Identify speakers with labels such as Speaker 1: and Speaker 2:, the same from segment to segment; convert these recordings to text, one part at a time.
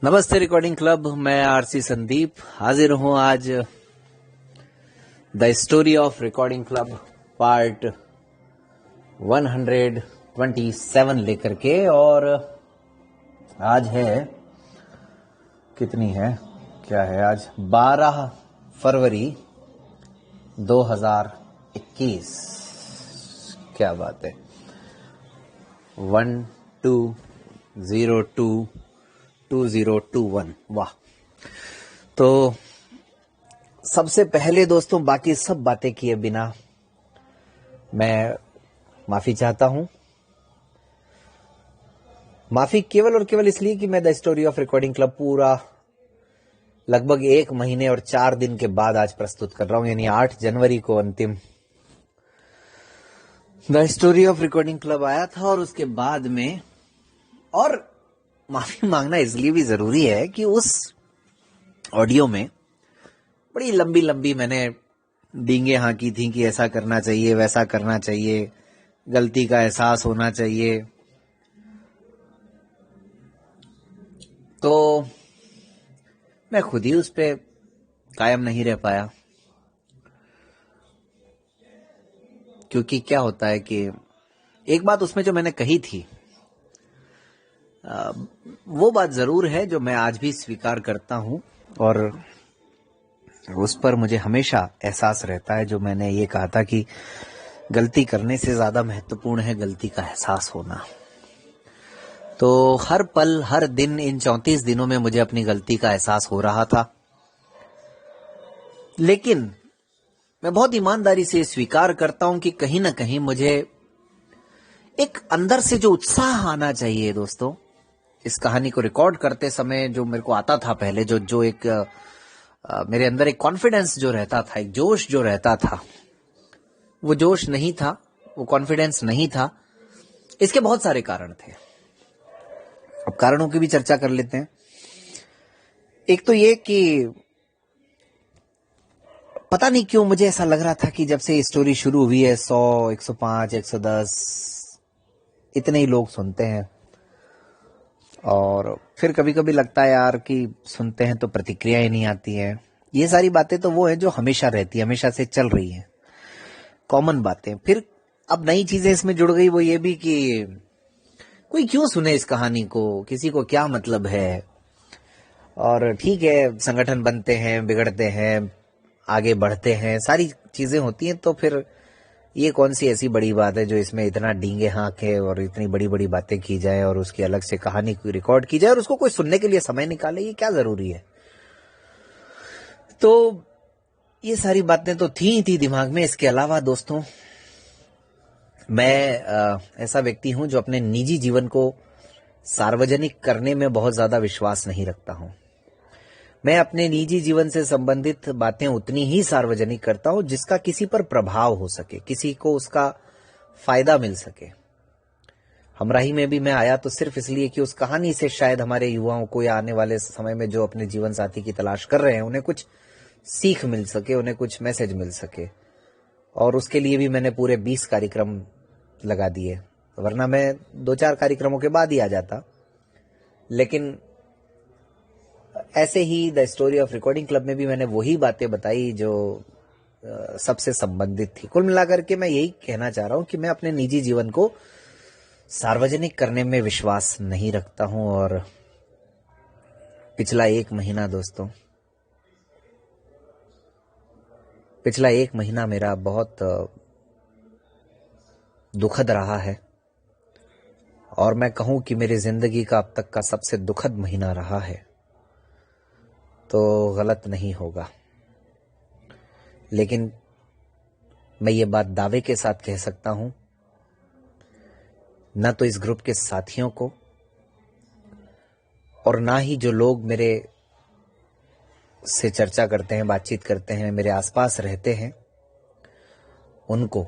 Speaker 1: नमस्ते recording club. मैं RC Sandeep हाजिर हूं आज the story of recording club part 127 लेकर के। और आज है कितनी है, क्या है आज, 12 फरवरी 2021। क्या बात है, 12022021। वाह। तो सबसे पहले दोस्तों, बाकी सब बातें किए बिना मैं माफी चाहता हूं। माफी केवल और केवल इसलिए कि मैं the story of recording club पूरा लगभग 1 महीने और 4 दिन के बाद आज प्रस्तुत कर रहा हूं, यानी 8 जनवरी को अंतिम the story of recording club आया था। और उसके बाद में, और माफी मांगना इसलिए भी जरूरी है कि उस ऑडियो में बड़ी लंबी लंबी मैंने डींगे हाँकी थी कि ऐसा करना चाहिए, वैसा करना चाहिए, गलती का एहसास होना चाहिए। तो मैं खुद ही उस पे कायम नहीं रह पाया, क्योंकि क्या होता है कि एक बात उसमें जो मैंने कही थी, वो बात जरूर है जो मैं आज भी स्वीकार करता हूं, और उस पर मुझे हमेशा एहसास रहता है। जो मैंने ये कहा था कि गलती करने से ज्यादा महत्वपूर्ण है गलती का एहसास होना। तो हर पल हर दिन इन 34 दिनों में मुझे अपनी गलती का एहसास हो रहा था, लेकिन मैं बहुत ईमानदारी से स्वीकार करता हूं कि कहीं ना कहीं मुझे एक अंदर से जो उत्साह आना चाहिए दोस्तों, इस कहानी को रिकॉर्ड करते समय जो मेरे को आता था पहले, जो एक मेरे अंदर एक कॉन्फिडेंस जो रहता था, एक जोश जो रहता था, वो जोश नहीं था, वो कॉन्फिडेंस नहीं था। इसके बहुत सारे कारण थे, अब कारणों की भी चर्चा कर लेते हैं। एक तो ये कि पता नहीं क्यों मुझे ऐसा लग रहा था कि जब से स्टोरी शुरू हुई है 100, 105, 110 इतने ही लोग सुनते हैं, और फिर कभी कभी लगता है यार कि सुनते हैं तो प्रतिक्रियाएं नहीं आती हैं। ये सारी बातें तो वो है जो हमेशा रहती है, हमेशा से चल रही है, कॉमन बातें। फिर अब नई चीजें इसमें जुड़ गई, वो ये भी कि कोई क्यों सुने इस कहानी को, किसी को क्या मतलब है। और ठीक है, संगठन बनते हैं, बिगड़ते हैं, आगे बढ़ते हैं, सारी चीजें होती हैं, तो फिर ये कौन सी ऐसी बड़ी बात है जो इसमें इतना डींगे हाँके और इतनी बड़ी बड़ी बातें की जाए और उसकी अलग से कहानी को रिकॉर्ड की जाए और उसको कोई सुनने के लिए समय निकाले, ये क्या जरूरी है। तो ये सारी बातें तो थी ही थी दिमाग में। इसके अलावा दोस्तों, मैं ऐसा व्यक्ति हूं जो अपने निजी जीवन को सार्वजनिक करने में बहुत ज्यादा विश्वास नहीं रखता हूं। मैं अपने निजी जीवन से संबंधित बातें उतनी ही सार्वजनिक करता हूं जिसका किसी पर प्रभाव हो सके, किसी को उसका फायदा मिल सके। हमराही में भी मैं आया तो सिर्फ इसलिए कि उस कहानी से शायद हमारे युवाओं को या आने वाले समय में जो अपने जीवन साथी की तलाश कर रहे हैं उन्हें कुछ सीख मिल सके, उन्हें कुछ मैसेज मिल सके। और उसके लिए भी मैंने पूरे 20 कार्यक्रम लगा दिए, वरना मैं 2-4 कार्यक्रमों के बाद ही आ जाता। लेकिन ऐसे ही the story of recording club में भी मैंने वही बातें बताई जो सबसे संबंधित थी। कुल मिलाकर के मैं यही कहना चाह रहा हूं कि मैं अपने निजी जीवन को सार्वजनिक करने में विश्वास नहीं रखता हूं। और पिछला 1 महीना दोस्तों, पिछला 1 महीना मेरा बहुत दुखद रहा है, और मैं कहूं कि मेरी जिंदगी का अब तक का सबसे दुखद महीना रहा है तो गलत नहीं होगा। लेकिन मैं ये बात दावे के साथ कह सकता हूं, न तो इस ग्रुप के साथियों को और ना ही जो लोग मेरे से चर्चा करते हैं, बातचीत करते हैं, मेरे आसपास रहते हैं, उनको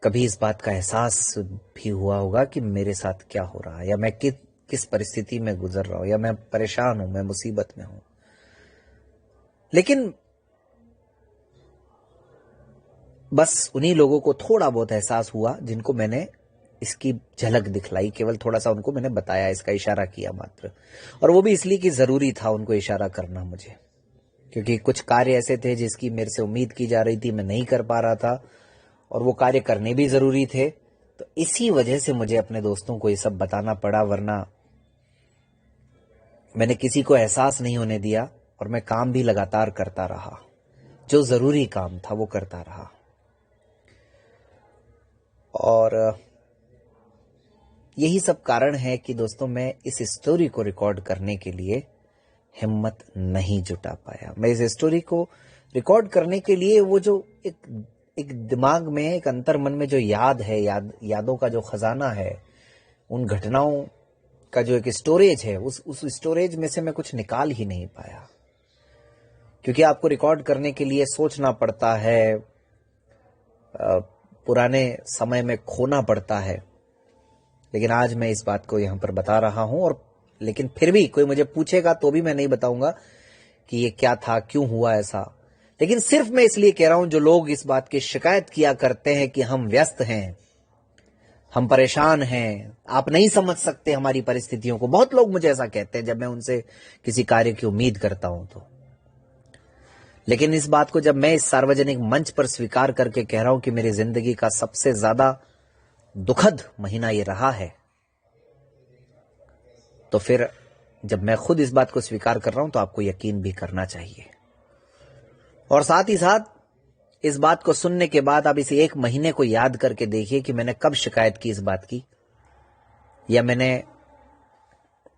Speaker 1: कभी इस बात का एहसास भी हुआ होगा कि मेरे साथ क्या हो रहा है, या मैं किस परिस्थिति में गुजर रहा हूं, या मैं परेशान हूं, मैं मुसीबत में हूं। लेकिन बस उन्हीं लोगों को थोड़ा बहुत एहसास हुआ जिनको मैंने इसकी झलक दिखलाई, केवल थोड़ा सा उनको मैंने बताया, इसका इशारा किया मात्र। और वो भी इसलिए कि जरूरी था उनको इशारा करना मुझे, क्योंकि कुछ कार्य ऐसे थे जिसकी मेरे से उम्मीद की जा रही थी, मैं नहीं कर पा रहा था, और वो कार्य करने भी जरूरी थे। तो इसी वजह से मुझे अपने दोस्तों को ये सब बताना पड़ा, वरना मैंने किसी को एहसास नहीं होने दिया और मैं काम भी लगातार करता रहा, जो जरूरी काम था वो करता रहा। और यही सब कारण है कि दोस्तों मैं इस स्टोरी को रिकॉर्ड करने के लिए हिम्मत नहीं जुटा पाया। मैं इस स्टोरी को रिकॉर्ड करने के लिए वो जो एक दिमाग में, एक अंतर मन में जो याद है, यादों का जो खजाना है, उन घटनाओं का जो एक स्टोरेज है, उस स्टोरेज में से मैं कुछ निकाल ही नहीं पाया। क्योंकि आपको रिकॉर्ड करने के लिए सोचना पड़ता है, पुराने समय में खोना पड़ता है। लेकिन आज मैं इस बात को यहां पर बता रहा हूं, और लेकिन फिर भी कोई मुझे पूछेगा तो भी मैं नहीं बताऊंगा कि ये क्या था, क्यों हुआ ऐसा। लेकिन सिर्फ मैं इसलिए कह रहा हूं, जो लोग इस बात की शिकायत किया करते हैं कि हम व्यस्त हैं, हम परेशान हैं, आप नहीं समझ सकते हमारी परिस्थितियों को। बहुत लोग मुझे ऐसा कहते हैं जब मैं उनसे किसी कार्य की उम्मीद करता हूं तो। लेकिन इस बात को जब मैं इस सार्वजनिक मंच पर स्वीकार करके कह रहा हूं कि मेरी जिंदगी का सबसे ज्यादा दुखद महीना ये रहा है, तो फिर जब मैं खुद इस बात को स्वीकार कर रहा हूं तो आपको यकीन भी करना चाहिए। और साथ ही साथ इस बात को सुनने के बाद आप इस एक महीने को याद करके देखिए कि मैंने कब शिकायत की इस बात की, या मैंने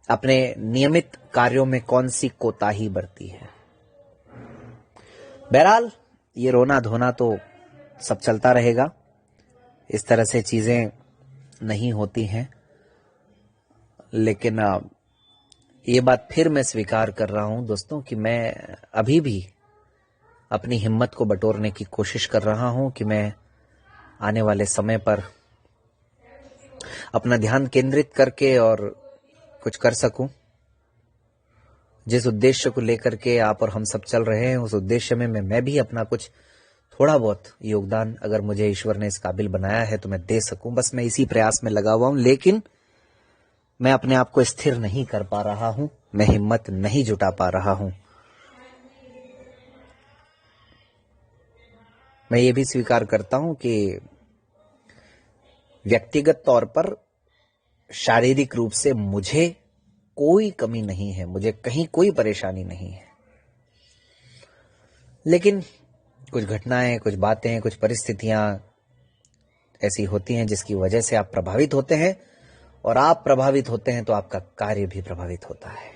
Speaker 1: अपने नियमित कार्यों में कौन सी कोताही बरती है। बहरहाल ये रोना धोना तो सब चलता रहेगा, इस तरह से चीजें नहीं होती हैं। लेकिन ये बात फिर मैं स्वीकार कर रहा हूं दोस्तों कि मैं अभी भी अपनी हिम्मत को बटोरने की कोशिश कर रहा हूं कि मैं आने वाले समय पर अपना ध्यान केंद्रित करके और कुछ कर सकूं। जिस उद्देश्य को लेकर के आप और हम सब चल रहे हैं, उस उद्देश्य में मैं भी अपना कुछ थोड़ा बहुत योगदान, अगर मुझे ईश्वर ने इस काबिल बनाया है तो मैं दे सकूं। बस मैं इसी प्रयास में लगा हुआ हूं, लेकिन मैं अपने आप को स्थिर नहीं कर पा रहा हूं, मैं हिम्मत नहीं जुटा पा रहा हूं। मैं ये भी स्वीकार करता हूं कि व्यक्तिगत तौर पर शारीरिक रूप से मुझे कोई कमी नहीं है, मुझे कहीं कोई परेशानी नहीं है। लेकिन कुछ घटनाएं, कुछ बातें, कुछ परिस्थितियां ऐसी होती हैं जिसकी वजह से आप प्रभावित होते हैं, और आप प्रभावित होते हैं तो आपका कार्य भी प्रभावित होता है।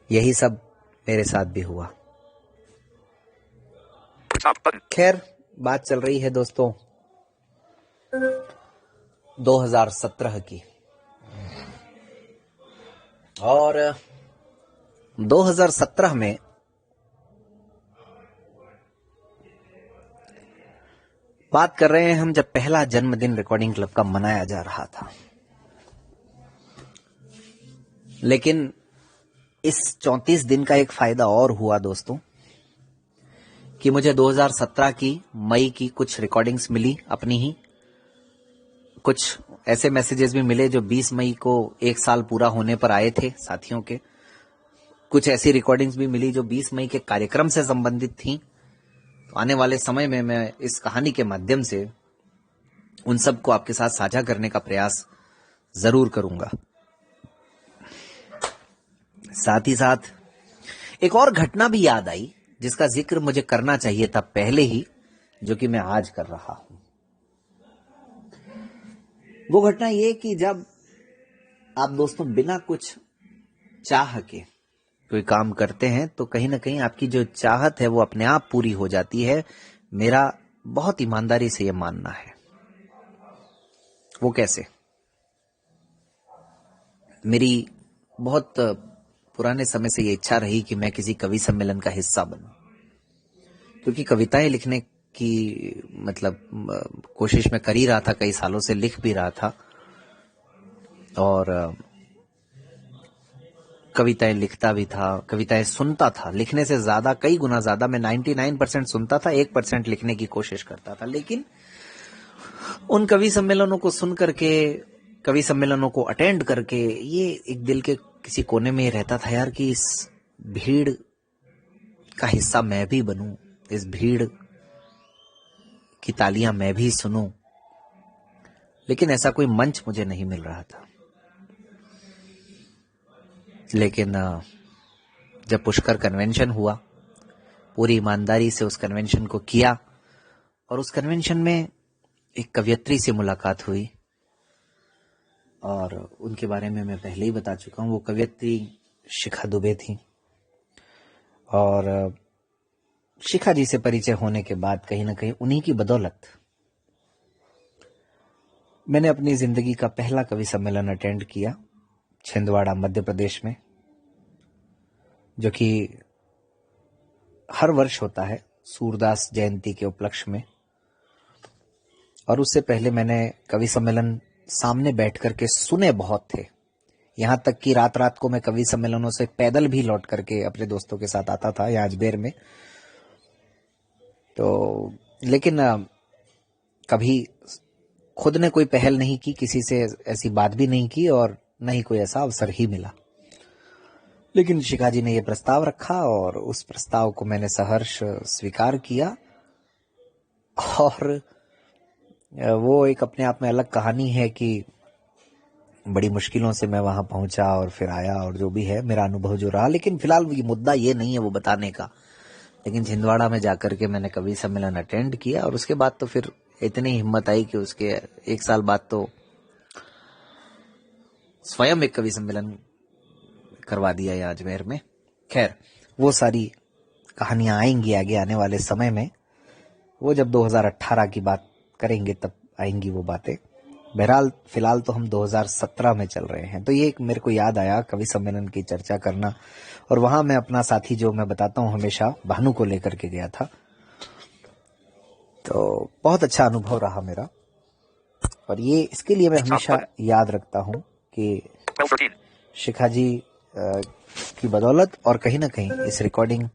Speaker 1: यही सब मेरे साथ भी हुआ। खैर, बात चल रही है दोस्तों 2017 की, और 2017 में बात कर रहे हैं हम जब पहला जन्मदिन रिकॉर्डिंग क्लब का मनाया जा रहा था। लेकिन इस 34 दिन का एक फायदा और हुआ दोस्तों कि मुझे 2017 की मई की कुछ रिकॉर्डिंग्स मिली अपनी ही। कुछ ऐसे मैसेजेस भी मिले जो 20 मई को एक साल पूरा होने पर आए थे साथियों के। कुछ ऐसी रिकॉर्डिंग्स भी मिली जो 20 मई के कार्यक्रम से संबंधित थी। तो आने वाले समय में मैं इस कहानी के माध्यम से उन सब को आपके साथ साझा करने का प्रयास जरूर करूंगा। साथ ही साथ एक और घटना भी याद आई जिसका जिक्र मुझे करना चाहिए था पहले ही, जो कि मैं आज कर रहा हूं। वो घटना ये कि जब आप दोस्तों बिना कुछ चाह के कोई काम करते हैं तो कहीं ना कहीं आपकी जो चाहत है वो अपने आप पूरी हो जाती है। मेरा बहुत ईमानदारी से ये मानना है। वो कैसे? मेरी बहुत पुराने समय से ये इच्छा रही कि मैं किसी कवि सम्मेलन का हिस्सा बनूं, क्योंकि कविताएं लिखने की कोशिश मैं कर ही रहा था, कई सालों से लिख भी रहा था, और कविताएं लिखता भी था, कविताएं सुनता था। लिखने से ज्यादा, कई गुना ज्यादा मैं 99% सुनता था, 1% लिखने की कोशिश करता था। लेकिन उन कवि सम्मेलनों को सुन करके, कवि सम्मेलनों को अटेंड करके ये एक दिल के किसी कोने में रहता था यार कि इस भीड़ का हिस्सा मैं भी बनूं, इस भीड़ की तालियां मैं भी सुनूं। लेकिन ऐसा कोई मंच मुझे नहीं मिल रहा था। लेकिन जब पुष्कर कन्वेंशन हुआ, पूरी ईमानदारी से उस कन्वेंशन को किया और उस कन्वेंशन में एक कवयित्री से मुलाकात हुई और उनके बारे में मैं पहले ही बता चुका हूं। वो कवयित्री शिखा दुबे थी और शिखा जी से परिचय होने के बाद कहीं ना कहीं उन्हीं की बदौलत मैंने अपनी जिंदगी का पहला कवि सम्मेलन अटेंड किया छिंदवाड़ा मध्य प्रदेश में, जो कि हर वर्ष होता है सूरदास जयंती के उपलक्ष्य में। और उससे पहले मैंने कवि सम्मेलन सामने बैठ करके सुने बहुत थे, यहां तक कि रात रात को मैं कवि सम्मेलनों से पैदल भी लौट करके अपने दोस्तों के साथ आता था यहाँ अजमेर में। तो लेकिन कभी खुद ने कोई पहल नहीं की, किसी से ऐसी बात भी नहीं की और न ही कोई ऐसा अवसर ही मिला। लेकिन शिखा जी ने यह प्रस्ताव रखा और उस प्रस्ताव को मैंने सहर्ष स्वीकार किया। और वो एक अपने आप में अलग कहानी है कि बड़ी मुश्किलों से मैं वहां पहुंचा और फिर आया और जो भी है मेरा अनुभव जो रहा। लेकिन फिलहाल ये मुद्दा ये नहीं है वो बताने का। लेकिन छिंदवाड़ा में जाकर के मैंने कवि सम्मेलन अटेंड किया और उसके बाद तो फिर इतनी हिम्मत आई कि उसके एक साल बाद तो स्वयं एक कवि सम्मेलन करवा दिया यहाँ अजमेर में। खैर, वो सारी कहानियां आएंगी आगे आने वाले समय में, वो जब 2018 की बात करेंगे तब आएंगी वो बातें। बहरहाल फिलहाल तो हम 2017 में चल रहे हैं। तो ये एक मेरे को याद आया कवि सम्मेलन की चर्चा करना, और वहां मैं अपना साथी जो मैं बताता हूं हमेशा भानु को लेकर के गया था। तो बहुत अच्छा अनुभव रहा मेरा, और ये इसके लिए मैं हमेशा याद रखता हूं कि शिखा जी की बदौलत और कहीं ना कहीं इस रिकॉर्डिंग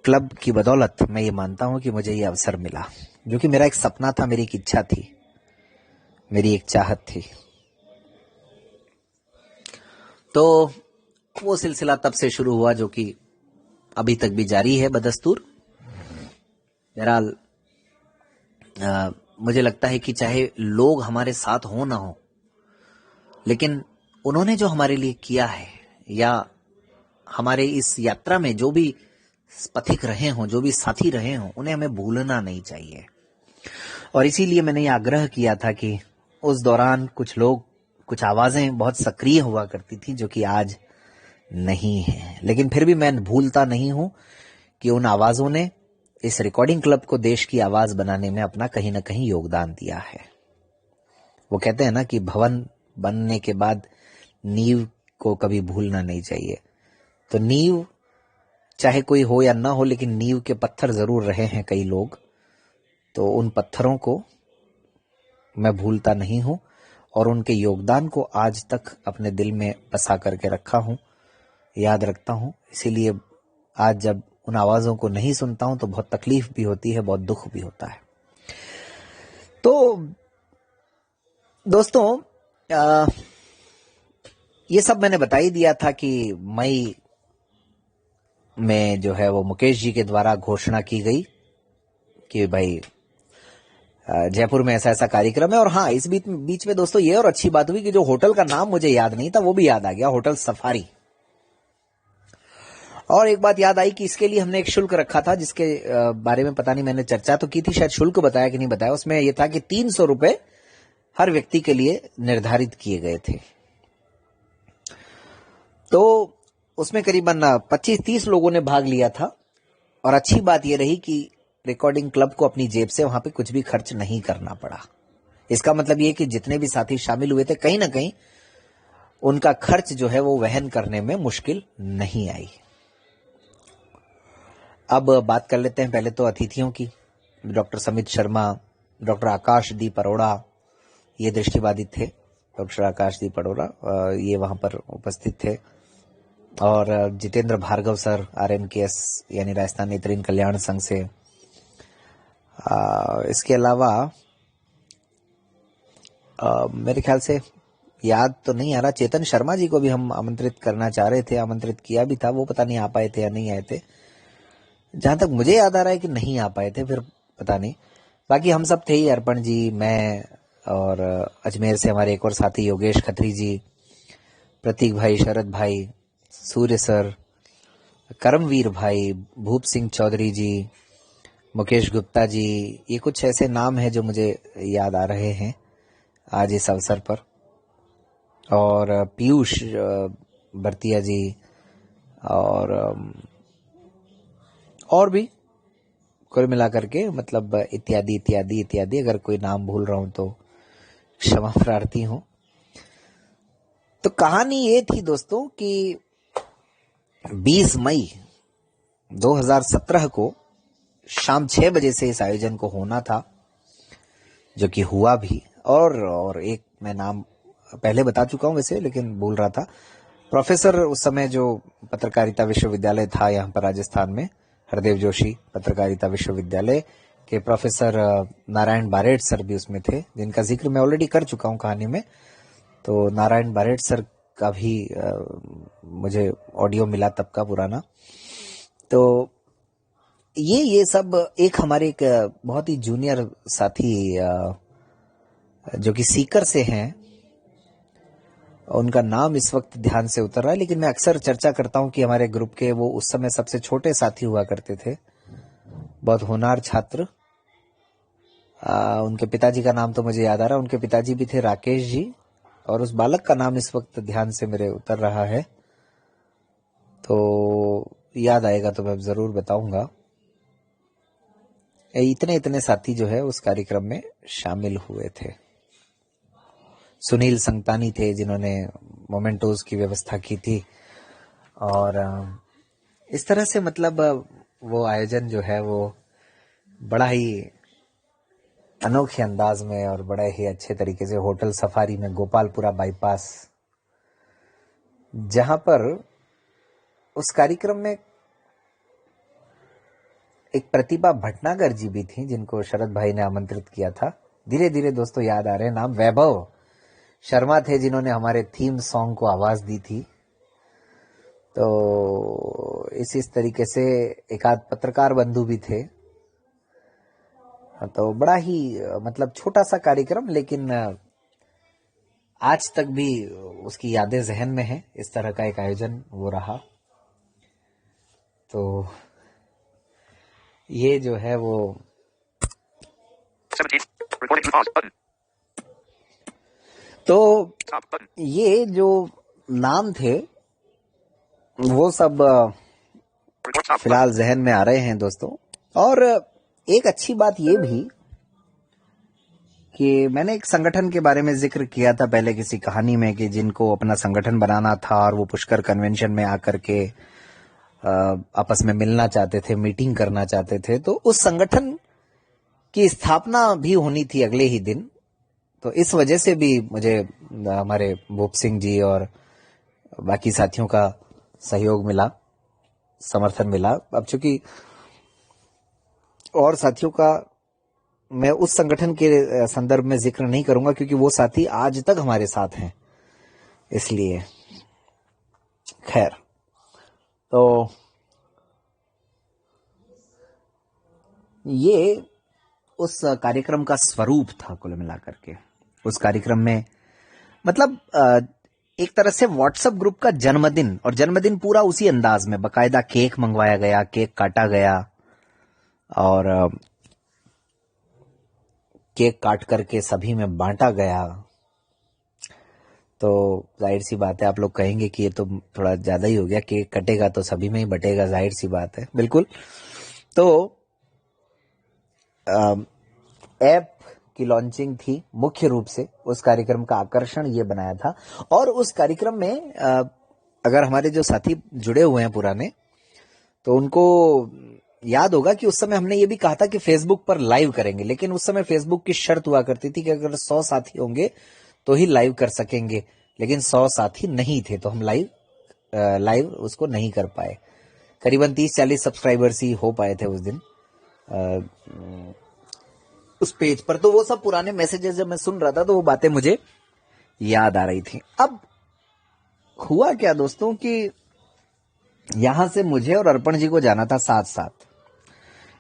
Speaker 1: क्लब की बदौलत मैं ये मानता हूं कि मुझे ये अवसर मिला, जो कि मेरा एक सपना था, मेरी एक इच्छा थी, मेरी एक चाहत थी। तो वो सिलसिला तब से शुरू हुआ जो कि अभी तक भी जारी है बदस्तूर। बहरहाल मुझे लगता है कि चाहे लोग हमारे साथ हो ना हो, लेकिन उन्होंने जो हमारे लिए किया है या हमारे इस यात्रा में जो भी पथिक रहे हों, जो भी साथी रहे हों, उन्हें हमें भूलना नहीं चाहिए। और इसीलिए मैंने ये आग्रह किया था कि उस दौरान कुछ लोग, कुछ आवाजें बहुत सक्रिय हुआ करती थी जो कि आज नहीं है। लेकिन फिर भी मैं भूलता नहीं हूं कि उन आवाजों ने इस रिकॉर्डिंग क्लब को देश की आवाज बनाने में अपना कहीं ना कहीं योगदान दिया है। वो कहते हैं ना कि भवन बनने के बाद नींव को कभी भूलना नहीं चाहिए। तो नींव चाहे कोई हो या ना हो, लेकिन नींव के पत्थर जरूर रहे हैं कई लोग। तो उन पत्थरों को मैं भूलता नहीं हूं और उनके योगदान को आज तक अपने दिल में बसा करके रखा हूं, याद रखता हूं। इसीलिए आज जब उन आवाजों को नहीं सुनता हूं तो बहुत तकलीफ भी होती है, बहुत दुख भी होता है। तो दोस्तों, ये सब मैंने बता ही दिया था कि मई में जो है वो मुकेश जी के द्वारा घोषणा की गई कि भाई जयपुर में ऐसा ऐसा कार्यक्रम है। और हाँ, इस बीच में दोस्तों ये और अच्छी बात हुई कि जो होटल का नाम मुझे याद नहीं था वो भी याद आ गया, होटल सफारी। और एक बात याद आई कि इसके लिए हमने एक शुल्क रखा था, जिसके बारे में पता नहीं, मैंने चर्चा तो की थी, शायद शुल्क बताया कि नहीं बताया। उसमें यह था कि 300 रुपए हर व्यक्ति के लिए निर्धारित किए गए थे। तो उसमें करीबन 25-30 लोगों ने भाग लिया था। और अच्छी बात यह रही कि रिकॉर्डिंग क्लब को अपनी जेब से वहां पे कुछ भी खर्च नहीं करना पड़ा। इसका मतलब यह कि जितने भी साथी शामिल हुए थे, कहीं ना कहीं उनका खर्च जो है वो वहन करने में मुश्किल नहीं आई। अब बात कर लेते हैं पहले तो अतिथियों की। डॉक्टर समित शर्मा, डॉक्टर आकाशदीप अरोड़ा, ये दृष्टिबाधित थे। डॉक्टर आकाशदीप अरोड़ा ये वहां पर उपस्थित थे। और जितेंद्र भार्गव सर, RNKS यानी राजस्थान नेत्रहीन कल्याण संघ से। इसके अलावा मेरे ख्याल से याद तो नहीं आ रहा, चेतन शर्मा जी को भी हम आमंत्रित करना चाह रहे थे, आमंत्रित किया भी था, वो पता नहीं आ पाए थे या नहीं आए थे। जहां तक मुझे याद आ रहा है कि नहीं आ पाए थे, फिर पता नहीं। बाकी हम सब थे ही, अर्पण जी, मैं, और अजमेर से हमारे एक और साथी योगेश खत्री जी, प्रतीक भाई, शरद भाई, सूर्य सर, करमवीर भाई, भूप सिंह चौधरी जी, मुकेश गुप्ता जी, ये कुछ ऐसे नाम हैं जो मुझे याद आ रहे हैं आज इस अवसर पर। और पीयूष भरतिया जी, और भी कुल मिलाकर के, मतलब इत्यादि इत्यादि इत्यादि। अगर कोई नाम भूल रहा हूं तो क्षमा प्रार्थी हूं। तो कहानी ये थी दोस्तों कि 20 मई 2017 को शाम 6 बजे से इस आयोजन को होना था, जो कि हुआ भी। और एक मैं नाम पहले बता चुका हूं वैसे, लेकिन भूल रहा था। प्रोफेसर उस समय जो पत्रकारिता विश्वविद्यालय था यहाँ पर राजस्थान में, हरदेव जोशी पत्रकारिता विश्वविद्यालय के प्रोफेसर नारायण बारेट सर भी उसमें थे, जिनका जिक्र मैं ऑलरेडी कर चुका हूँ कहानी में। तो नारायण बारेट सर का भी मुझे ऑडियो मिला तब का पुराना। तो ये सब एक हमारे एक बहुत ही जूनियर साथी जो कि सीकर से हैं, उनका नाम इस वक्त ध्यान से उतर रहा है, लेकिन मैं अक्सर चर्चा करता हूं कि हमारे ग्रुप के वो उस समय सबसे छोटे साथी हुआ करते थे, बहुत होनहार छात्र। उनके पिताजी का नाम तो मुझे याद आ रहा है, उनके पिताजी भी थे राकेश जी, और उस बालक का नाम इस वक्त ध्यान से मेरे उतर रहा है, तो याद आएगा तो मैं जरूर बताऊंगा। इतने इतने साथी जो है उस कार्यक्रम में शामिल हुए थे। सुनील संगतानी थे जिन्होंने मोमेंटोज की व्यवस्था की थी, और इस तरह से मतलब वो आयोजन जो है वो बड़ा ही अनोखे अंदाज में और बड़े ही अच्छे तरीके से होटल सफारी में गोपालपुरा बाईपास, जहां पर उस कार्यक्रम में एक प्रतिभा भटनागर जी भी थी, जिनको शरद भाई ने आमंत्रित किया था। धीरे धीरे दोस्तों याद आ रहे हैं नाम। वैभव शर्मा थे जिन्होंने हमारे थीम सॉन्ग को आवाज दी थी। तो इस तरीके से एक आध पत्रकार बंधु भी थे। तो बड़ा ही मतलब छोटा सा कार्यक्रम, लेकिन आज तक भी उसकी यादें जहन में हैं। इस तरह का एक आयोजन वो रहा। तो ये जो है वो 17, तो ये जो नाम थे वो सब फिलहाल जहन में आ रहे हैं दोस्तों। और एक अच्छी बात ये भी कि मैंने एक संगठन के बारे में जिक्र किया था पहले किसी कहानी में, कि जिनको अपना संगठन बनाना था और वो पुष्कर कन्वेंशन में आकर के आपस में मिलना चाहते थे, मीटिंग करना चाहते थे। तो उस संगठन की स्थापना भी होनी थी अगले ही दिन। तो इस वजह से भी मुझे हमारे भूप सिंह जी और बाकी साथियों का सहयोग मिला, समर्थन मिला। अब चूंकि और साथियों का मैं उस संगठन के संदर्भ में जिक्र नहीं करूंगा, क्योंकि वो साथी आज तक हमारे साथ हैं, इसलिए खैर। तो ये उस कार्यक्रम का स्वरूप था कुल मिलाकर के। उस कार्यक्रम में मतलब एक तरह से व्हाट्सएप ग्रुप का जन्मदिन, और जन्मदिन पूरा उसी अंदाज में, बकायदा केक मंगवाया गया, केक काटा गया, और केक काट करके सभी में बांटा गया। तो जाहिर सी बात है, आप लोग कहेंगे कि ये तो थोड़ा ज्यादा ही हो गया, केक कटेगा तो सभी में ही बटेगा, जाहिर सी बात है, बिल्कुल। तो ऐप की लॉन्चिंग थी मुख्य रूप से, उस कार्यक्रम का आकर्षण ये बनाया था। और उस कार्यक्रम में अगर हमारे जो साथी जुड़े हुए हैं पुराने, तो उनको याद होगा कि उस समय हमने ये भी कहा था कि फेसबुक पर लाइव करेंगे, लेकिन उस समय फेसबुक की शर्त हुआ करती थी कि अगर 100 साथी होंगे तो ही लाइव कर सकेंगे, लेकिन 100 साथी नहीं थे, तो हम लाइव उसको नहीं कर पाए। करीबन 30-40 सब्सक्राइबर्स ही हो पाए थे उस दिन। उस पेज पर। तो वो सब पुराने मैसेजेस जब मैं सुन रहा था तो वो बातें मुझे याद आ रही थी। अब हुआ क्या दोस्तों कि यहां से मुझे और अर्पण जी को जाना था साथ साथ।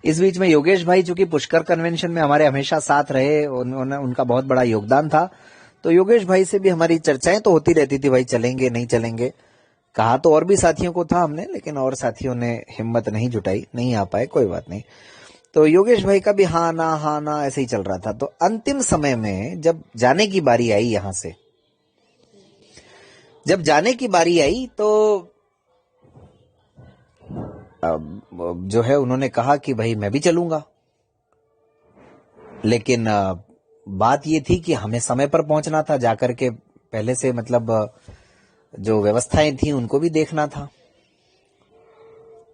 Speaker 1: इस बीच में योगेश भाई चूंकि पुष्कर कन्वेंशन में हमारे हमेशा साथ रहे, उनका बहुत बड़ा योगदान था, तो योगेश भाई से भी हमारी चर्चाएं तो होती रहती थी, भाई चलेंगे नहीं चलेंगे। कहा तो और भी साथियों को था हमने, लेकिन और साथियों ने हिम्मत नहीं जुटाई, नहीं आ पाए, कोई बात नहीं। तो योगेश भाई का भी हाँ ना ऐसे ही चल रहा था। तो अंतिम समय में जब जाने की बारी आई, यहां से जब जाने की बारी आई तो जो है उन्होंने कहा कि भाई मैं भी चलूंगा, लेकिन बात ये थी कि हमें समय पर पहुंचना था, जाकर के पहले से मतलब जो व्यवस्थाएं थी उनको भी देखना था।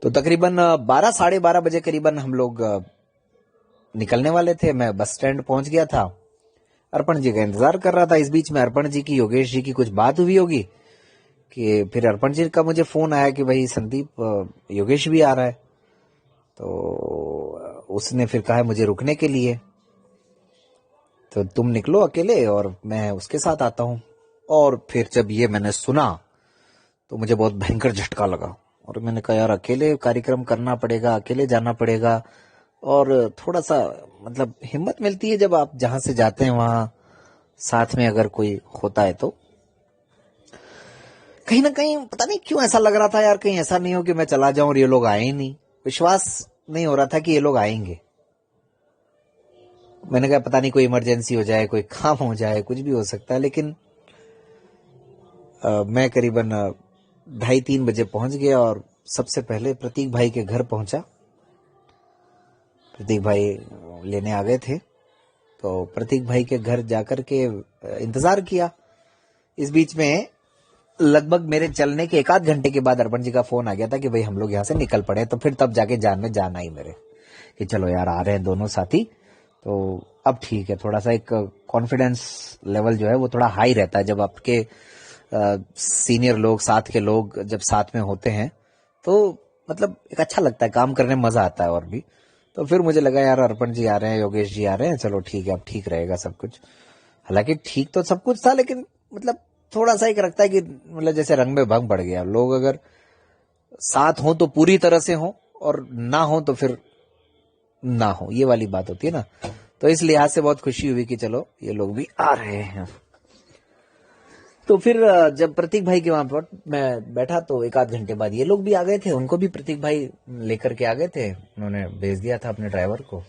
Speaker 1: तो तकरीबन 12 साढ़े 12 बजे करीबन हम लोग निकलने वाले थे। मैं बस स्टैंड पहुंच गया था, अर्पण जी का इंतजार कर रहा था। इस बीच में अर्पण जी की योगेश जी की कुछ बात हुई होगी कि फिर अर्पण जी का मुझे फोन आया कि भाई संदीप योगेश भी आ रहा है। तो उसने फिर कहा मुझे रुकने के लिए, तो तुम निकलो अकेले और मैं उसके साथ आता हूं। और फिर जब ये मैंने सुना तो मुझे बहुत भयंकर झटका लगा, और मैंने कहा यार अकेले कार्यक्रम करना पड़ेगा, अकेले जाना पड़ेगा। और थोड़ा सा मतलब हिम्मत मिलती है जब आप जहां से जाते हैं वहां साथ में अगर कोई होता है। तो कहीं ना कहीं पता नहीं क्यों ऐसा लग रहा था यार, कहीं ऐसा नहीं हो कि मैं चला जाऊं और ये लोग आए ही नहीं। विश्वास नहीं हो रहा था कि ये लोग आएंगे। मैंने कहा पता नहीं कोई इमरजेंसी हो जाए, कोई काम हो जाए, कुछ भी हो सकता है। लेकिन मैं करीबन 2:30-3 बजे पहुंच गया और सबसे पहले प्रतीक भाई के घर पहुंचा। प्रतीक भाई लेने आ गए थे, तो प्रतीक भाई के घर जाकर के इंतजार किया। इस बीच में लगभग मेरे चलने के 1 आध घंटे के बाद अर्पण जी का फोन आ गया था कि भाई हम लोग यहाँ से निकल पड़े। तो फिर तब जाके जान में जान आई मेरे कि चलो यार आ रहे हैं दोनों साथी, तो अब ठीक है। थोड़ा सा एक कॉन्फिडेंस लेवल जो है वो थोड़ा हाई रहता है जब आपके सीनियर लोग, साथ के लोग जब साथ में होते हैं, तो मतलब एक अच्छा लगता है, काम करने में मजा आता है और भी। तो फिर मुझे लगा यार अर्पण जी आ रहे हैं, योगेश जी आ रहे हैं, चलो ठीक है अब ठीक रहेगा सब कुछ। हालांकि ठीक तो सब कुछ था, लेकिन मतलब थोड़ा सा एक रखता है कि मतलब जैसे रंग में भंग पड़ गया। लोग अगर साथ हो तो पूरी तरह से हो, और ना हो तो फिर ना हो, ये वाली बात होती है ना। तो इस लिहाज से बहुत खुशी हुई कि चलो ये लोग भी आ रहे हैं। तो फिर जब प्रतीक भाई के वहां पर मैं बैठा तो 1 आध घंटे बाद ये लोग भी आ गए थे। उनको भी प्रतीक भाई लेकर के आ गए थे, उन्होंने भेज दिया था अपने ड्राइवर को।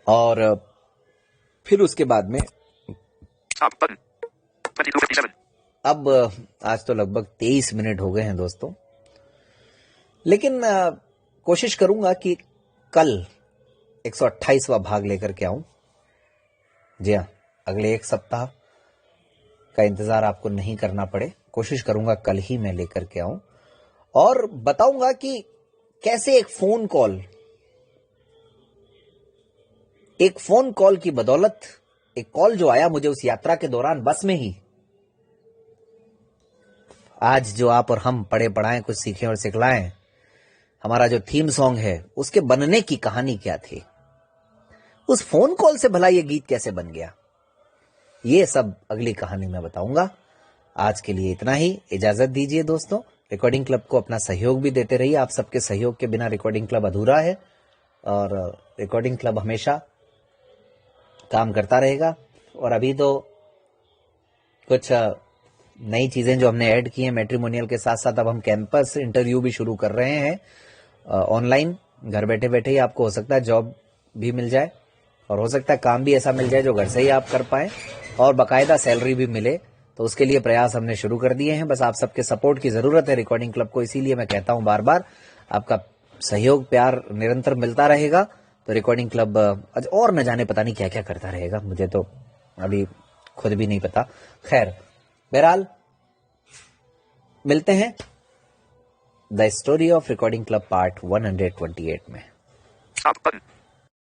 Speaker 1: और फिर उसके बाद में अब आज तो लगभग 23 मिनट हो गए हैं दोस्तों, लेकिन कोशिश करूंगा कि कल 128वां भाग लेकर के आऊं। जी हाँ, अगले 1 सप्ताह का इंतजार आपको नहीं करना पड़े। कोशिश करूंगा कल ही मैं लेकर के आऊं और बताऊंगा कि कैसे एक फोन कॉल की बदौलत, एक कॉल जो आया मुझे उस यात्रा के दौरान बस में ही, आज जो आप और हम पढ़े पढ़ाएं, कुछ सीखें और सिखलाएं, हमारा जो थीम सॉन्ग है उसके बनने की कहानी क्या थी, उस फोन कॉल से भला ये गीत कैसे बन गया, ये सब अगली कहानी में बताऊंगा। आज के लिए इतना ही, इजाजत दीजिए दोस्तों। रिकॉर्डिंग क्लब को अपना सहयोग भी देते रहिए, आप सबके सहयोग के बिना रिकॉर्डिंग क्लब अधूरा है, और रिकॉर्डिंग क्लब हमेशा काम करता रहेगा। और अभी तो कुछ नई चीजें जो हमने ऐड की हैं मैट्रिमोनियल के साथ साथ, अब हम कैंपस इंटरव्यू भी शुरू कर रहे हैं ऑनलाइन। घर बैठे बैठे ही आपको हो सकता है जॉब भी मिल जाए, और हो सकता है काम भी ऐसा मिल जाए जो घर से ही आप कर पाए, और बाकायदा सैलरी भी मिले। तो उसके लिए प्रयास हमने शुरू कर दिए हैं। बस आप सबके सपोर्ट की जरूरत है रिकॉर्डिंग क्लब को, इसीलिए मैं कहता हूं बार बार, आपका सहयोग प्यार निरंतर मिलता रहेगा तो रिकॉर्डिंग क्लब और न जाने पता नहीं क्या क्या करता रहेगा, मुझे तो अभी खुद भी नहीं पता। खैर, बहरहाल मिलते हैं the story of recording club part 128 में।